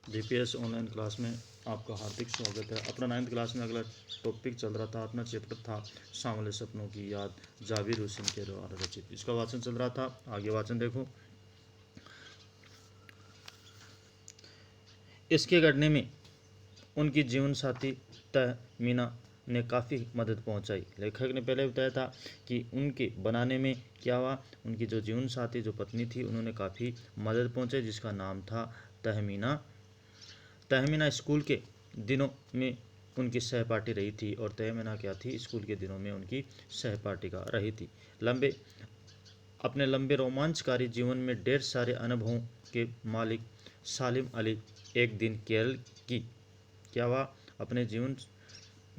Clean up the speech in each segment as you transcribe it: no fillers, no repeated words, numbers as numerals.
GPS online class में आपका हार्दिक स्वागत है। अपना 9th क्लास में अगला टॉपिक चल रहा था, अपना चैप्टर था सांवले सपनों की याद, जावेद हुसैन के द्वारा रचित। इसका वाचन चल रहा था। आगे वाचन देखो। इसके गढ़ने में उनकी जीवन साथी तहमीना ने काफ़ी मदद पहुंचाई। लेखक ने पहले बताया था कि उनके बनाने में क्या हुआ, उनकी जो जीवन साथी जो पत्नी थी उन्होंने काफ़ी मदद पहुंचाई, जिसका नाम था तहमीना। तहमीना स्कूल के दिनों में उनकी सहपाठी रही थी। और तहमीना क्या थी, स्कूल के दिनों में उनकी सहपाठिका रही थी। अपने लंबे रोमांचकारी जीवन में ढेर सारे अनुभवों के मालिक सालिम अली एक दिन केरल की क्या हुआ, अपने जीवन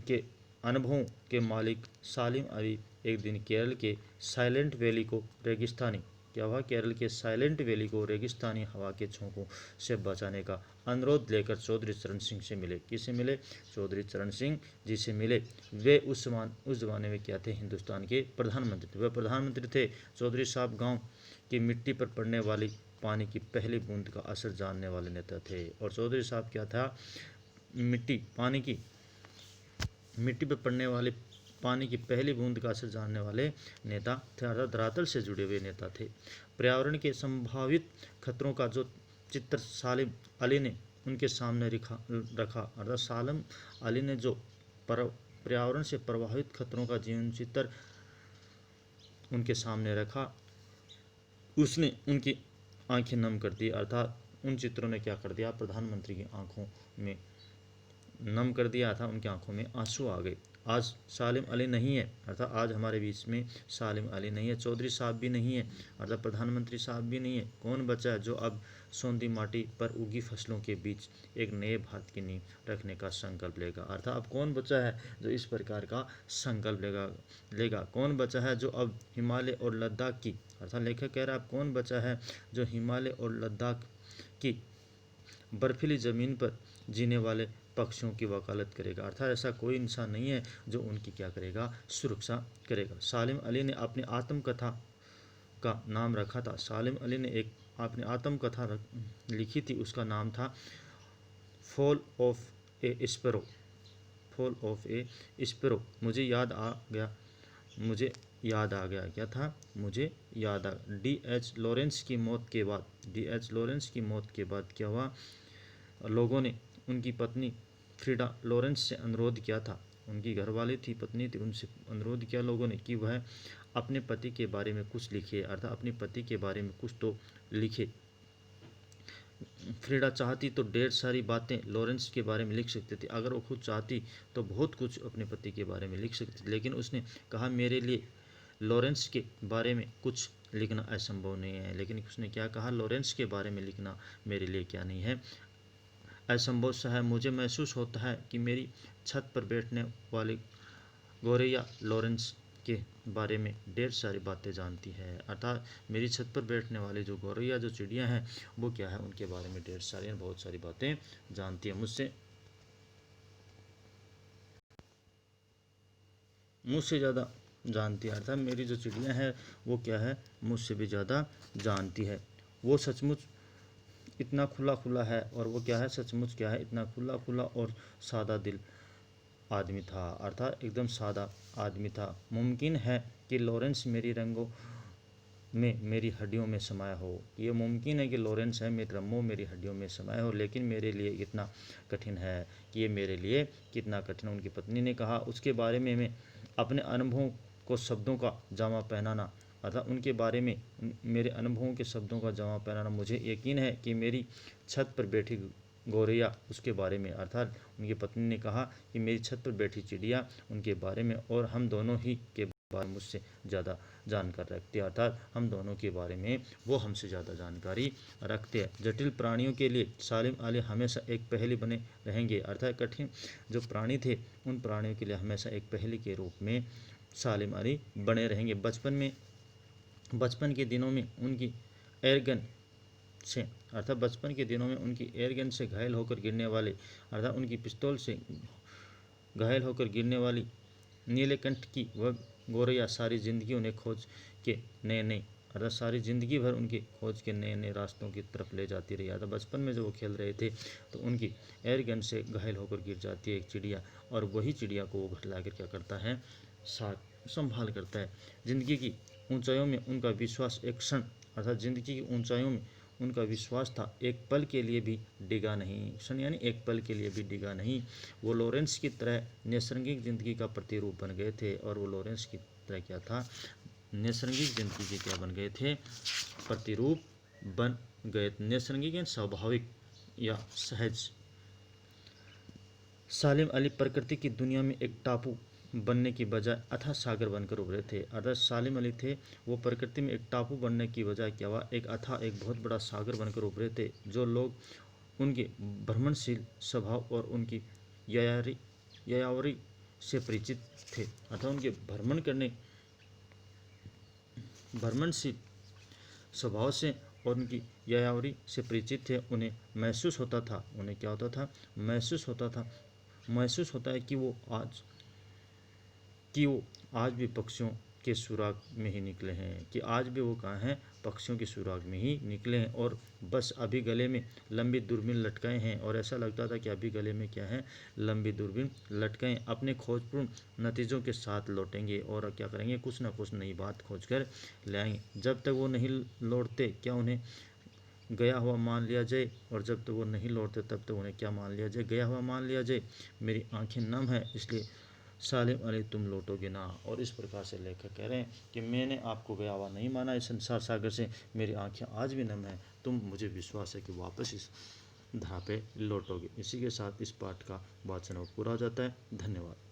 के अनुभवों के मालिक सालिम अली एक दिन केरल के साइलेंट वैली को रेगिस्तानी क्या हुआ, केरल के साइलेंट वैली को रेगिस्तानी हवा के झोंकों से बचाने का अनुरोध लेकर चौधरी चरण सिंह से मिले। किसे मिले? चौधरी चरण सिंह जी से मिले। वे उस ज़माने में क्या थे, हिंदुस्तान के प्रधानमंत्री थे। वे प्रधानमंत्री थे। चौधरी साहब गाँव की मिट्टी पर पड़ने वाली पानी की पहली बूंद का असर जानने वाले नेता थे। और चौधरी साहब क्या था, मिट्टी पर पड़ने वाले पानी की पहली बूंद का असर जानने वाले नेता थे, अर्थात धरातल से जुड़े हुए नेता थे। पर्यावरण के संभावित खतरों का जो चित्र सालिम अली ने उनके सामने रखा, अर्थात सालिम अली ने जो पर्यावरण से प्रभावित खतरों का जीवन चित्र उनके सामने रखा, उसने उनकी आंखें नम कर दी। अर्थात उन चित्रों ने क्या कर दिया, प्रधानमंत्री की आंखों में नम कर दिया था, उनकी आंखों में आंसू आ गए। आज सालिम अली नहीं है, अर्थात आज हमारे बीच में सालिम अली नहीं है, चौधरी साहब भी नहीं है, अर्थात प्रधानमंत्री साहब भी नहीं है। कौन बचा है जो अब सोंधी माटी पर उगी फसलों के बीच एक नए भारत की नींव रखने का संकल्प लेगा। अर्थात अब कौन बचा है जो इस प्रकार का संकल्प लेगा? कौन बचा है जो अब हिमालय और लद्दाख की, अर्थात लेखक कह रहा है अब कौन बचा है जो हिमालय और लद्दाख की बर्फीली ज़मीन पर जीने वाले पक्षियों की वकालत करेगा। अर्थात ऐसा कोई इंसान नहीं है जो उनकी क्या करेगा, सुरक्षा करेगा। सालिम अली ने अपनी आत्मकथा का नाम रखा था, सालिम अली ने एक अपनी आत्मकथा लिखी थी, उसका नाम था fall of A sparrow. Fall of A sparrow. मुझे याद आ गया क्या था, मुझे याद आ D.H. लॉरेंस की मौत के बाद, D.H. लॉरेंस की मौत के बाद क्या हुआ, लोगों ने उनकी पत्नी फ्रीडा लॉरेंस से अनुरोध किया था, उनकी घरवाली थी, पत्नी थी, उनसे अनुरोध किया लोगों ने कि वह अपने पति के बारे में कुछ लिखे, अर्थात अपने पति के बारे में कुछ तो लिखे। फ्रीडा चाहती तो ढेर सारी बातें लॉरेंस के बारे में लिख सकती थी, अगर वो खुद चाहती तो बहुत कुछ अपने पति के बारे में लिख सकती थी, लेकिन उसने कहा मेरे लिए लॉरेंस के बारे में कुछ लिखना असंभव नहीं है। लेकिन उसने क्या कहा, लॉरेंस के बारे में लिखना मेरे लिए क्या नहीं है, असंभव सा है। मुझे महसूस होता है कि मेरी छत पर बैठने वाली गौरैया लॉरेंस के बारे में ढेर सारी बातें जानती है, अर्थात मेरी छत पर बैठने वाली जो गौरैया जो चिड़िया हैं वो क्या है, उनके बारे में ढेर सारी बहुत सारी बातें जानती है, मुझसे ज़्यादा जानती है। अर्थात मेरी जो चिड़िया है वो क्या है, मुझसे भी ज़्यादा जानती है। वो सचमुच इतना खुला है, और वो क्या है, सचमुच क्या है, इतना खुला और सादा दिल आदमी था, अर्थात एकदम सादा आदमी था। मुमकिन है कि लॉरेंस मेरी रंगों में मेरी हड्डियों में समाया हो, ये मुमकिन है कि लॉरेंस है मेरे रंगों मेरी हड्डियों में समाया हो, लेकिन मेरे लिए इतना कठिन है कि ये मेरे लिए कितना कठिन है। उनकी पत्नी ने कहा उसके बारे में मैं अपने अनुभवों को शब्दों का जामा पहनाना, अर्थात उनके बारे में मेरे अनुभवों के शब्दों का जवाब पहनाना। मुझे यकीन है कि मेरी छत पर बैठी गौरैया उसके बारे में, अर्थात उनकी पत्नी ने कहा कि मेरी छत पर बैठी चिड़िया उनके बारे में, और हम दोनों ही के बारे में मुझसे ज़्यादा जानकार रखते हैं, अर्थात हम दोनों के बारे में वो हमसे ज़्यादा जानकारी रखते हैं। जटिल प्राणियों के लिए सालिम अली हमेशा एक पहेली बने रहेंगे, अर्थात कठिन जो प्राणी थे उन प्राणियों के लिए हमेशा एक पहेली के रूप में सालिम अली बने रहेंगे। बचपन के दिनों में उनकी एयरगन से, अर्थात बचपन के दिनों में उनकी एयरगन से घायल होकर गिरने वाले, अर्थात उनकी पिस्तौल से घायल होकर गिरने वाली नीलकंठ की वह गौरैया सारी जिंदगी उन्हें खोज के नए नए अर्थात सारी ज़िंदगी भर उनकी खोज के नए नए रास्तों की तरफ ले जाती रही। अर्थात बचपन में जब वो खेल रहे थे तो उनकी एयरगन से घायल होकर गिर जाती है एक चिड़िया, और वही चिड़िया को वो घर लाकर क्या करता है, साथ संभाल करता है। ज़िंदगी की ऊंचाइयों में उनका विश्वास एक क्षण, अर्थात ज़िंदगी की ऊंचाइयों में उनका विश्वास था, एक पल के लिए भी डिगा नहीं। क्षण यानी एक पल के लिए भी डिगा नहीं। वो लॉरेंस की तरह नैसर्गिक ज़िंदगी का प्रतिरूप बन गए थे। और वो लॉरेंस की तरह क्या था, नैसर्गिक ज़िंदगी के क्या बन गए थे, प्रतिरूप बन गए। नैसर्गिक यानी स्वाभाविक या सहज। सालिम अली प्रकृति की दुनिया में एक टापू बनने की बजाय अथाह सागर बनकर उभरे थे। अर्थात सालिम अली थे वो प्रकृति में एक टापू बनने की बजाय क्या हुआ, एक अथाह, एक बहुत बड़ा सागर बनकर उभरे थे। जो लोग उनके भ्रमणशील स्वभाव और उनकी यायावरी से परिचित थे, अर्थात उनके भ्रमणशील स्वभाव से और उनकी यायावरी से परिचित थे, उन्हें महसूस होता था, उन्हें क्या होता था, महसूस होता है कि वो आज भी पक्षियों के सुराग में ही निकले हैं, कि आज भी वो कहाँ हैं, पक्षियों के सुराग में ही निकले हैं। और बस अभी गले में लंबी दूरबीन लटकाए हैं, और ऐसा लगता था कि अभी गले में क्या है, लंबी दूरबीन लटकाएं, अपने खोजपूर्ण नतीजों के साथ लौटेंगे और क्या करेंगे, कुछ ना कुछ नई बात खोज कर ले आएंगे। जब तक वो नहीं लौटते क्या उन्हें गया हुआ मान लिया जाए, और जब तक वो नहीं लौटते तब तक उन्हें क्या मान लिया जाए, गया हुआ मान लिया जाए। मेरी आंखें नम है इसलिए सालिम अली तुम लौटोगे ना। और इस प्रकार से लेखक कह रहे हैं कि मैंने आपको गया हुआ नहीं माना इस संसार सागर से, मेरी आंखें आज भी नम हैं, तुम मुझे विश्वास है कि वापस इस धारा पे लौटोगे। इसी के साथ इस पाठ का वाचन पूरा हो जाता है। धन्यवाद।